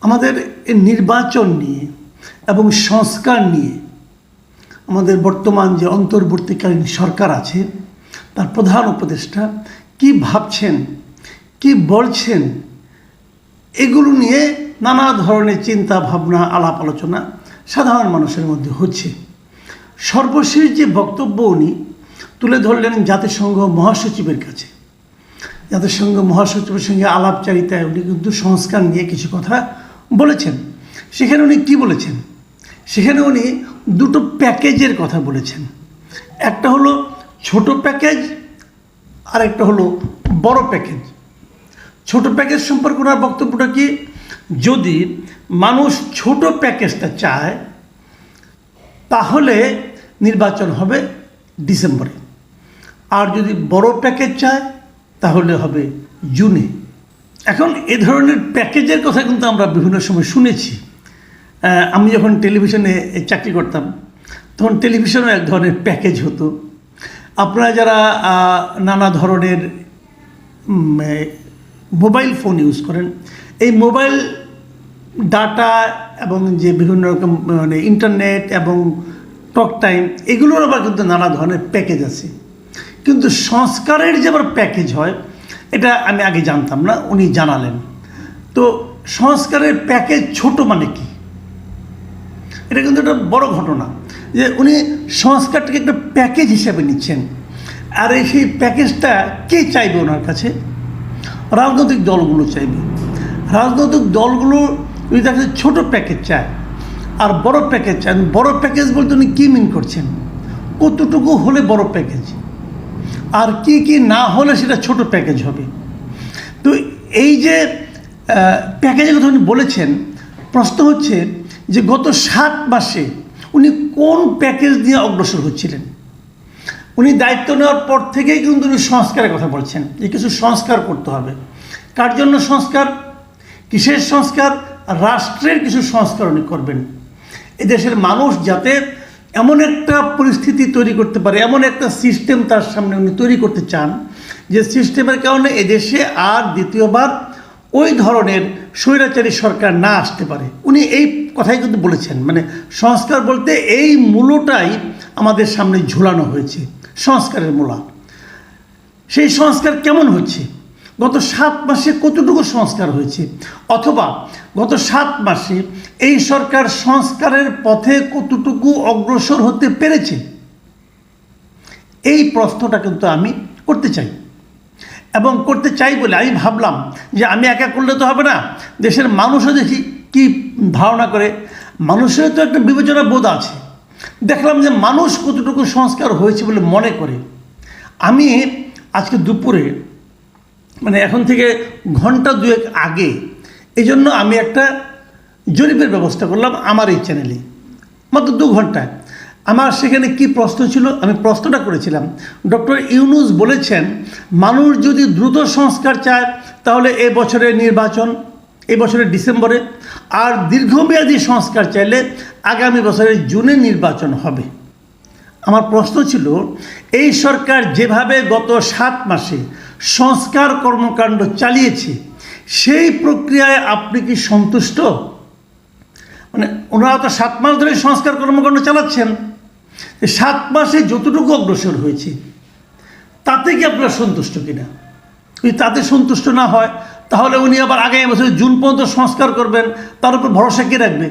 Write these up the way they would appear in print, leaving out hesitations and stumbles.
আমাদের এই নির্বাচন নিয়ে এবং সংস্কার নিয়ে আমাদের বর্তমান যে অন্তর্বর্তীকালীন সরকার আছে তার প্রধান উপদেষ্টা কি ভাবছেন, কি বলছেন, এগুলো নিয়ে নানা ধরনের চিন্তা ভাবনা আলাপ আলোচনা সাধারণ মানুষের মধ্যে হচ্ছে। সর্বশেষ যে বক্তব্য উনি তুলে ধরলেন জাতিসংঘ মহাসচিবের কাছে, জাতিসংঘ মহাসচিবের সঙ্গে আলাপচারিতায় উনি কিন্তু সংস্কার নিয়ে কিছু কথা বলেছেন। সেখানে উনি কী বলেছেন? সেখানে উনি দুটো প্যাকেজের কথা বলেছেন। একটা হলো ছোট প্যাকেজ আর একটা হলো বড় প্যাকেজ। ছোট প্যাকেজ সম্পর্কে ওনার বক্তব্যটা কি, যদি মানুষ ছোট প্যাকেজটা চায় তাহলে নির্বাচন হবে ডিসেম্বরে, আর যদি বড় প্যাকেজ চায় তাহলে হবে জুনে। এখন এ ধরনের প্যাকেজের কথা কিন্তু আমরা বিভিন্ন সময় শুনেছি। আমি যখন টেলিভিশনে চাকরি করতাম তখন টেলিভিশনেও এক ধরনের প্যাকেজ হতো। আপনারা যারা নানা ধরনের মোবাইল ফোন ইউজ করেন, এই মোবাইল ডাটা এবং যে বিভিন্ন রকম ইন্টারনেট এবং টক টাইম, এগুলোর আবার কিন্তু নানা ধরনের প্যাকেজ আছে। কিন্তু সংস্কারের যে আবার প্যাকেজ হয় এটা আমি আগে জানতাম না, উনি জানালেন। তো সংস্কারের প্যাকেজ ছোট মানে কি, এটা কিন্তু একটা বড় ঘটনা যে উনি সংস্কারটাকে একটা প্যাকেজ হিসেবে নিচ্ছেন। আর সেই প্যাকেজটা কে চাইবে ওনার কাছে? রাজনৈতিক দলগুলো চাইবে। রাজনৈতিক দলগুলো যদি তার কাছে ছোটো প্যাকেজ চায় আর বড় প্যাকেজ চান, বড় প্যাকেজ বলতে উনি কী মিন করছেন? কতটুকু হলে বড় প্যাকেজ আর কি কি না হলে সেটা ছোট প্যাকেজ হবে। তো এই যে প্যাকেজের কথা উনি বলেছেন, প্রশ্ন হচ্ছে যে গত 7 মাসে উনি কোন প্যাকেজ দিয়ে অগ্রসর হচ্ছিলেন? উনি দায়িত্ব নেওয়ার পর থেকেই কিন্তু উনি সংস্কারের কথা বলছেন যে কিছু সংস্কার করতে হবে। কার জন্য সংস্কার, কিসের সংস্কার? রাষ্ট্রের কিছু সংস্কার উনি করবেন। এদেশের মানুষ যাতে এমন একটা পরিস্থিতি তৈরি করতে পারে, এমন একটা সিস্টেম তার সামনে উনি তৈরি করতে চান যে সিস্টেমের কারণে এদেশে আর দ্বিতীয়বার ওই ধরনের স্বৈরাচারী সরকার না আসতে পারে। উনি এই কথাই কিন্তু বলেছেন, মানে সংস্কার বলতে এই মূলটাই আমাদের সামনে ঝুলানো হয়েছে, সংস্কারের মূলা। সেই সংস্কার কেমন হচ্ছে? গত 7 মাসে কতটুকু সংস্কার হয়েছে, অথবা গত 7 মাসে এই সরকার সংস্কারের পথে কতটুকু অগ্রসর হতে পেরেছে? এই প্রশ্নটা কিন্তু আমি করতে চাই, এবং করতে চাই বলে আমি ভাবলাম যে আমি একা করলে তো হবে না, দেশের মানুষও দেখি কি ধারণা করে। মানুষের তো একটা বিবেচনা বোধ আছে। দেখলাম যে মানুষ কতটুকু সংস্কার হয়েছে বলে মনে করে। আমি আজকে দুপুরে, মানে এখন থেকে ঘন্টা 2 আগে, এই জন্য আমি একটা জরিপের ব্যবস্থা করলাম আমার এই চ্যানেলে, মাত্র 2 ঘন্টায়। আমার সেখানে কি প্রশ্ন ছিল, আমি প্রশ্নটা করেছিলাম, ডক্টর ইউনূস বলেছেন মানুষ যদি দ্রুত সংস্কার চায় তাহলে এ বছরের নির্বাচন, এই বছরের ডিসেম্বরে, আর দীর্ঘমেয়াদী সংস্কার চাইলে আগামী বছরের জুনে নির্বাচন হবে। আমার প্রশ্ন ছিল, এই সরকার যেভাবে গত 7 মাসে সংস্কার কর্মকাণ্ড চালিয়েছে সেই প্রক্রিয়ায় আপনি কি সন্তুষ্ট? মানে ওনারা তো 7 মাস ধরে সংস্কার কর্মকাণ্ড চালাচ্ছেন, 7 মাসে যতটুকু অগ্রসর হয়েছে তাতে কি আপনারা সন্তুষ্ট কিনা? যদি তাতে সন্তুষ্ট না হয় তাহলে উনি আবার আগামী বছর জুন পর্যন্ত সংস্কার করবেন, তার উপর ভরসা কে রাখবে?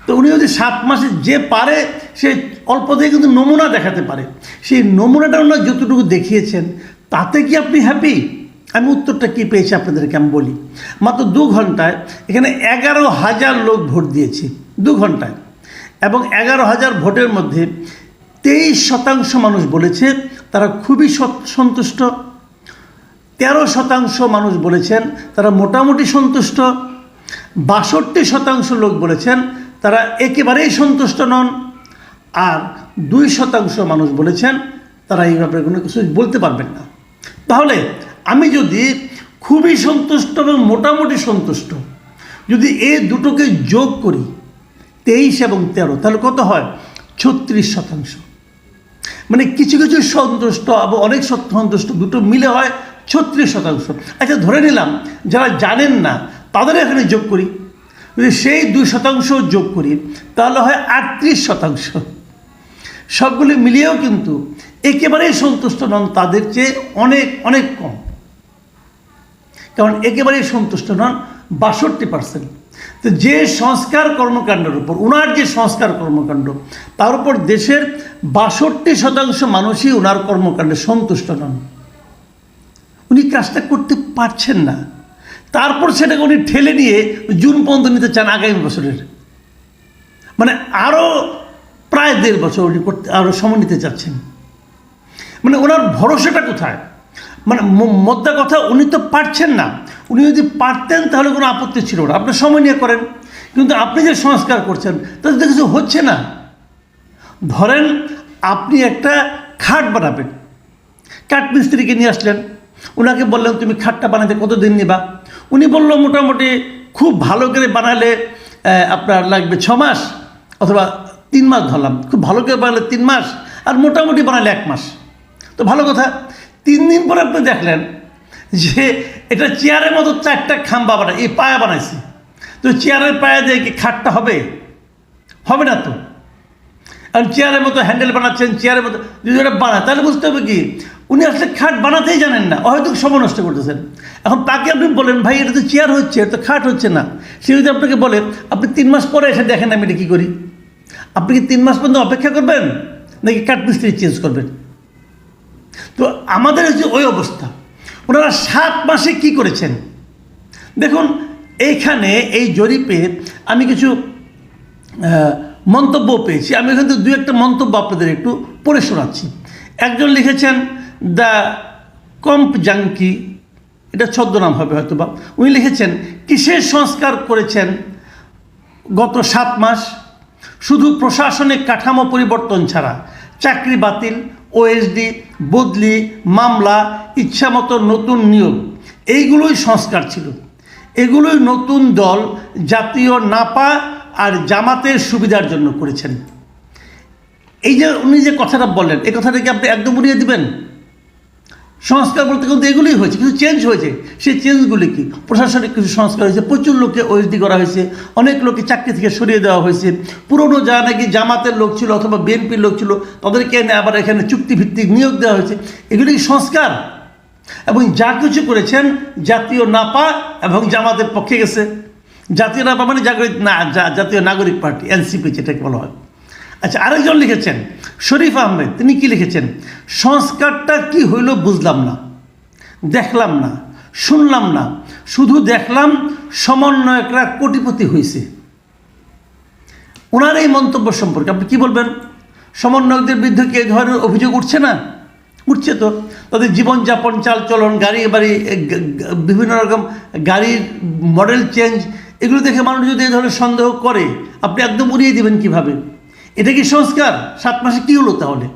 তো উনি যদি 7 মাসে যে পারে সে অল্প থেকে কিন্তু নমুনা দেখাতে পারে, সেই নমুনাটা ওনারা যতটুকু দেখিয়েছেন তাতে কি আপনি হ্যাপি? আমি উত্তরটা কী পেয়েছি আপনাদেরকে আমি বলি। মাত্র 2 ঘন্টায় এখানে 11,000 লোক ভোট দিয়েছে, 2 ঘন্টায়, এবং 11,000 ভোটের মধ্যে 23% মানুষ বলেছে তারা খুবই সন্তুষ্ট, 13% মানুষ বলেছেন তারা মোটামুটি সন্তুষ্ট, 62% লোক বলেছেন তারা একেবারেই সন্তুষ্ট নন, আর 2% মানুষ বলেছেন তারা এই ব্যাপারে কোনো কিছু বলতে পারবেন না। তাহলে আমি যদি খুবই সন্তুষ্ট এবং মোটামুটি সন্তুষ্ট যদি এই দুটোকে যোগ করি, 23 এবং 13, তাহলে কত হয়? 36%। মানে কিছু কিছু সন্তুষ্ট এবং অনেক সন্তুষ্ট দুটো মিলে হয় 36%। আচ্ছা, ধরে নিলাম যারা জানেন না তাদের এখানে যোগ করি, যদি সেই 2% যোগ করি তাহলে হয় 38%। সবগুলি মিলিয়েও কিন্তু একেবারেই সন্তুষ্ট নন, তাদের চেয়ে অনেক অনেক কম। কারণ একেবারেই সন্তুষ্ট নন 62%। তো যে সংস্কার কর্মকাণ্ডের উপর ওনার যে সংস্কার কর্মকাণ্ড, তার উপর দেশের 62% মানুষই ওনার কর্মকাণ্ডে সন্তুষ্ট নন। উনি কাজটা করতে পারছেন না, তারপর সেটাকে উনি ঠেলে নিয়ে জুন পর্যন্ত নিতে চান আগামী বছরের, মানে আরও প্রায় 1.5 বছর উনি করতে আরও সময় নিতে চাচ্ছেন। মানে ওনার ভরসাটা কোথায়? মানে মোদ্দা কথা, উনি তো পারছেন না। উনি যদি পারতেন তাহলে কোনো আপত্তি ছিল না, আপনি সময় নিয়ে করেন। কিন্তু আপনি যে সংস্কার করছেন তাতে তো কিছু হচ্ছে না। ধরেন আপনি একটা খাট বানাবেন, কাঠমিস্ত্রিকে নিয়ে আসলেন, ওনাকে বললেন তুমি খাটটা বানাতে কতদিন নিবা? উনি বলল মোটামুটি খুব ভালো করে বানালে আপনার লাগবে 6 মাস অথবা 3 মাস, ধরলাম খুব ভালো করে বানালে 3 মাস, আর মোটামুটি বানালে 1 মাস। তো ভালো কথা, 3 দিন পরে আপনি দেখলেন যে এটা চেয়ারের মতো 4টা খাম্বা বানায়, এই পায়া বানাইছে। তো চেয়ারের পায়া দিয়ে কি খাটটা হবে? হবে না তো। আর চেয়ারের মতো হ্যান্ডেল বানাচ্ছেন, চেয়ারের মতো যদি ওটা বানায় তাহলে বুঝতে হবে কি উনি আসলে খাট বানাতেই জানেন না, হয়তো সময় নষ্ট করতেছেন। এখন তাকে আপনি বলেন ভাই এটা তো চেয়ার হচ্ছে, এটা তো খাট হচ্ছে না, সে যদি আপনাকে বলে আপনি 3 মাস পরে এসে দেখেন আমি এটা কী করি, আপনি কি 3 মাস পর্যন্ত অপেক্ষা করবেন নাকি কাঠমিস্ত্রি চেঞ্জ করবেন? তো আমাদের হচ্ছে ওই অবস্থা। ওনারা 7 মাসে কি করেছেন দেখুন। এইখানে এই জরিপে আমি কিছু মন্তব্য পেয়েছি, আমি এখান থেকে 2-1টা মন্তব্য আপনাদের একটু পড়ে শোনাচ্ছি। একজন লিখেছেন দ্য কম্প জাঙ্কি, এটা ছদ্মনাম হবে হয়তো বা, উনি লিখেছেন কিসের সংস্কার করেছেন গত 7 মাস? শুধু প্রশাসনিক কাঠামো পরিবর্তন ছাড়া চাকরি বাতিল, ওএসডি বদলি, মামলা, ইচ্ছামতো নতুন নিয়োগ, এইগুলোই সংস্কার ছিল। এগুলোই নতুন দল জাতীয় নাপা আর জামাতের সুবিধার জন্য করেছেন। এই যে উনি যে কথাটা বললেন, এই কথাটা কি আপনি একদম উড়িয়ে দিবেন? সংস্কার বলতে কিন্তু এগুলোই হয়েছে, কিছু চেঞ্জ হয়েছে। সেই চেঞ্জগুলি কি? প্রশাসনিক কিছু সংস্কার হয়েছে, প্রচুর লোককে ওএসডি করা হয়েছে, অনেক লোককে চাকরি থেকে সরিয়ে দেওয়া হয়েছে। পুরনো যা নাকি জামাতের লোক ছিল অথবা বিএনপির লোক ছিল তাদেরকে এনে আবার এখানে চুক্তিভিত্তিক নিয়োগ দেওয়া হয়েছে। এগুলি সংস্কার। এবং যা কিছু করেছেন জাতীয় নাপা এবং জামাতের পক্ষে গেছে। জাতীয় নাপা মানে জাতীয় নাগরিক পার্টি, এনসিপি যেটাকে বলা হয়। আচ্ছা, আরেকজন লিখেছেন শরীফ আহমেদ, তিনি কি লিখেছেন? সংস্কারটা কি হইল বুঝলাম না, দেখলাম না, শুনলাম না, শুধু দেখলাম সমন্বয়করা কোটিপতি হয়েছে। ওনার এই মন্তব্য সম্পর্কে আপনি কি বলবেন? সমন্বয়কদের বিরুদ্ধে কি এই ধরনের অভিযোগ উঠছে না? উঠছে তো। তাদের জীবনযাপন, চালচলন, গাড়ি বাড়ি, বিভিন্ন রকম গাড়ির মডেল চেঞ্জ, এগুলো দেখে মানুষ যদি এই ধরনের সন্দেহ করে আপনি একদম উড়িয়ে দেবেন কিভাবে? এটা কি সংস্কার? 7 মাসে কী হলো তাহলে?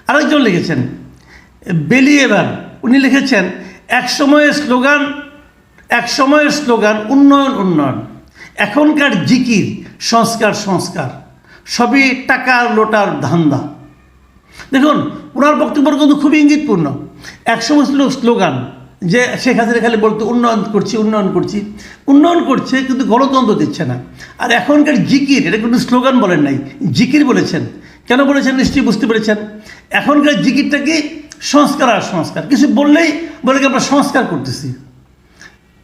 আরেকজন লিখেছেন বেলিয়েভার, উনি লিখেছেন এক সময়ের স্লোগান উন্নয়ন উন্নয়ন, এখনকার জিকির সংস্কার সংস্কার, সবই টাকার লোটার ধান্দা। দেখুন ওনার বক্তব্য কিন্তু খুবই ইঙ্গিতপূর্ণ। একসময় ছিল স্লোগান যে শেখ হাসিনা খালি বলতো উন্নয়ন করছি উন্নয়ন করছি, উন্নয়ন করছে কিন্তু গণতন্ত্র দিচ্ছে না। আর এখনকার জিকির, এটা কিন্তু স্লোগান বলেন নাই, জিকির বলেছেন। কেন বলেছেন নিশ্চয়ই বুঝতে পেরেছেন। এখনকার জিকিরটা কি? সংস্কার আর সংস্কার। কিছু বললেই বলে কি আমরা সংস্কার করতেছি।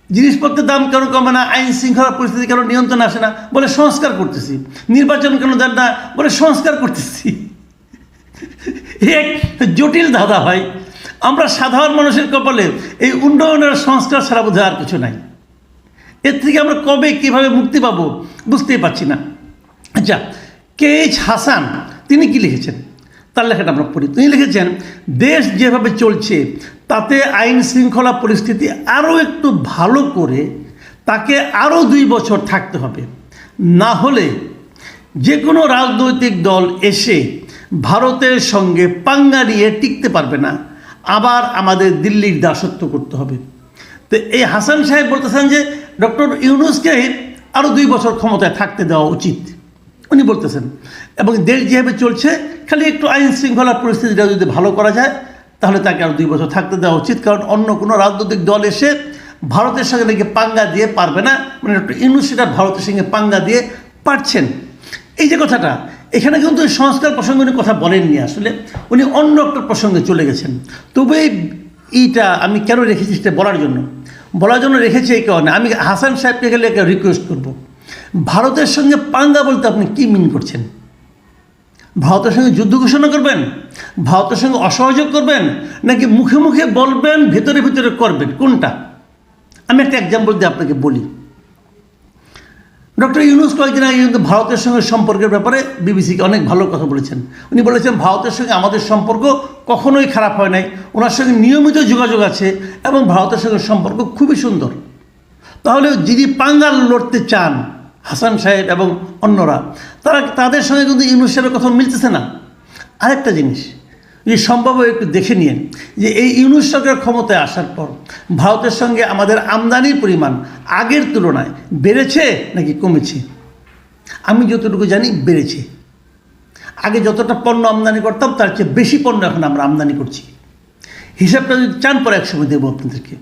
জিনিসপত্রের দাম কেন কমে না, আইন শৃঙ্খলা পরিস্থিতি কেন নিয়ন্ত্রণে আসে না, বলে সংস্কার করতেছি। নির্বাচন কেন দেন না, বলে সংস্কার করতেছি। এক জটিল ধাঁধা হয়। আমরা সাধারণ মানুষের কপালে এই উন্নয়নের সংস্কার ছাড়া বোধহয় আর কিছু নাই। এর থেকে আমরা কবে কীভাবে মুক্তি পাবো বুঝতেই পারছি না। আচ্ছা, KH হাসান তিনি কি লিখেছেন? তার লেখাটা আমরা পড়ি। তিনি লিখেছেন দেশ যেভাবে চলছে তাতে আইন শৃঙ্খলা পরিস্থিতি আরও একটু ভালো করে তাকে আরও 2 বছর থাকতে হবে, না হলে যে কোনো রাজনৈতিক দল এসে ভারতের সঙ্গে পাঙ্গা নিয়ে টিকতে পারবে না, আবার আমাদের দিল্লির দাসত্ব করতে হবে। তো এই হাসান সাহেব বলতেছেন যে ডক্টর ইউনূসকে আরও 2 বছর ক্ষমতায় থাকতে দেওয়া উচিত, উনি বলতেছেন। এবং দেশ যেভাবে চলছে খালি একটু আইন শৃঙ্খলার পরিস্থিতিটা যদি ভালো করা যায় তাহলে তাকে আরও 2 বছর থাকতে দেওয়া উচিত। কারণ অন্য কোনো রাজনৈতিক দল এসে ভারতের সঙ্গে নাকি পাঙ্গা দিয়ে পারবে না, মানে ডক্টর ইউনূস সেটা ভারতের সঙ্গে পাঙ্গা দিয়ে পারছেন। এই যে কথাটা, এখানে কিন্তু সংস্কার প্রসঙ্গে উনি কথা বলেননি, আসলে উনি অন্য একটা প্রসঙ্গে চলে গেছেন। তবে এইটা আমি কেন রেখেছি সেটা বলার জন্য রেখেছি এই কারণে। আমি হাসান সাহেবকে গেলে একটা রিকোয়েস্ট করব, ভারতের সঙ্গে পাঙ্গা বলতে আপনি কী মিন করছেন? ভারতের সঙ্গে যুদ্ধ ঘোষণা করবেন, ভারতের সঙ্গে অসহযোগ করবেন, নাকি মুখে মুখে বলবেন ভেতরে ভেতরে করবেন, কোনটা? আমি একটা এক্সাম্পল দিয়ে আপনাকে বলি। ডক্টর ইউনূস কয়েকদিন আগে কিন্তু ভারতের সঙ্গে সম্পর্কের ব্যাপারে বিবিসিকে অনেক ভালো কথা বলেছেন। উনি বলেছেন ভারতের সঙ্গে আমাদের সম্পর্ক কখনোই খারাপ হয় নাই, ওনার সঙ্গে নিয়মিত যোগাযোগ আছে এবং ভারতের সঙ্গে সম্পর্ক খুবই সুন্দর। তাহলে যদি পাঙ্গাল লড়তে চান হাসান সাহেব এবং অন্যরা, তাদের সঙ্গে কিন্তু ইউনূস সাহেবের কথা মিলতেছে না। আরেকটা জিনিস যদি সম্ভব একটু দেখে নিন যে এই ইউনূস সরকার ক্ষমতায় আসার পর ভারতের সঙ্গে আমাদের আমদানির পরিমাণ আগের তুলনায় বেড়েছে নাকি কমেছে? আমি যতটুকু জানি বেড়েছে। আগে যতটা পণ্য আমদানি করতাম তার চেয়ে বেশি পণ্য এখন আমরা আমদানি করছি। হিসাবটা যদি চান পরে একসময় দেবো আপনাদেরকে।